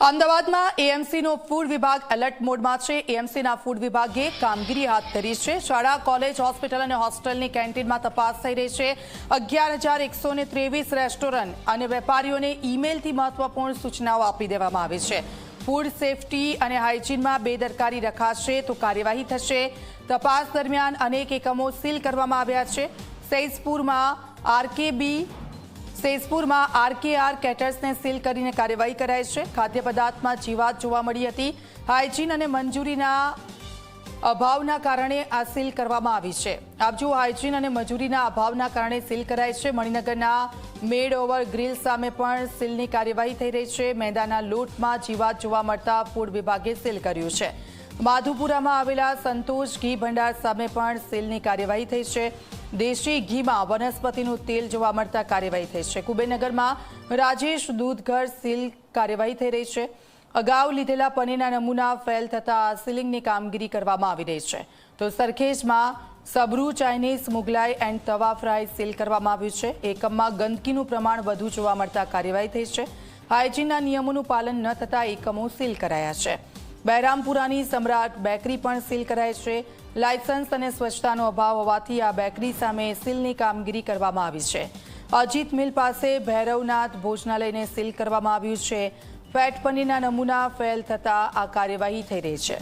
અમદાવાદમાં એએમસીનો ફૂડ વિભાગ એલર્ટ મોડમાં છે। એએમસીના ફૂડ વિભાગે કામગીરી હાથ ધરી છે। શાળા, કોલેજ, હોસ્પિટલ અને હોસ્ટેલની કેન્ટીનમાં તપાસ થઈ રહી છે। 11,123 રેસ્ટોરન્ટ અને વેપારીઓને ઈમેલથી મહત્વપૂર્ણ સૂચનાઓ આપી દેવામાં આવી છે। ફૂડ સેફટી અને હાઇજીનમાં બેદરકારી રખાશે તો કાર્યવાહી થશે। તપાસ દરમિયાન અનેક એકમો સીલ કરવામાં આવ્યા છે। સૈદપુરમાં આરકેઆર કેટર્સને સીલ કરીને કાર્યવાહી કરાઈ છે। ખાદ્ય પદાર્થમાં જીવાત જોવા મળી હતી। હાઇજીન અને મંજૂરીના અભાવના કારણે આ સીલ કરવામાં આવી છે। આપ જુઓ, હાઇજીન અને મંજૂરીના અભાવના કારણે સીલ કરાઈ છે। મણિનગરના મેડ ઓવર ગ્રીલ સામે પણ સીલની કાર્યવાહી થઈ રહી છે। મેંદાના લોટમાં જીવાત જોવા મળતા ફૂડ વિભાગે સીલ કર્યું છે। માધુપુરામાં આવેલા સંતોષ ઘી ભંડાર સામે પણ સીલની કાર્યવાહી થઈ છે। દેશી ઘીમાં વનસ્પતિનું તેલ જોવા મળતા કાર્યવાહી થઈ છે। કુબેરનગરમાં રાજેશ દૂધઘર સીલ કાર્યવાહી થઈ રહી છે। અગાઉ લીધેલા પનીરના નમૂના ફેલ થતા સીલિંગની કામગીરી કરવામાં આવી રહી છે। તો સરખેજમાં સબરૂ ચાઇનીઝ મુગલાઈ એન્ડ તવા ફ્રાય સીલ કરવામાં આવ્યું છે। એકમમાં ગંદકીનું પ્રમાણ વધુ જોવા મળતા કાર્યવાહી થઈ છે। હાઇજીનના નિયમોનું પાલન ન થતા એકમો સીલ કરાયા છે। બહેરામપુરાની સમ્રાટ બેકરી પણ સીલ કરાઈ છે। લાયસન્સ અને સ્વચ્છતાનો અભાવ હોવાથી આ બેકરી સામે સીલની કામગીરી કરવામાં આવી છે। અજીત મિલ પાસે ભૈરવનાથ ભોજનાલયને સીલ કરવામાં આવ્યું છે। ફેટ પનીરના નમૂના ફેલ થતા આ કાર્યવાહી થઈ રહી છે।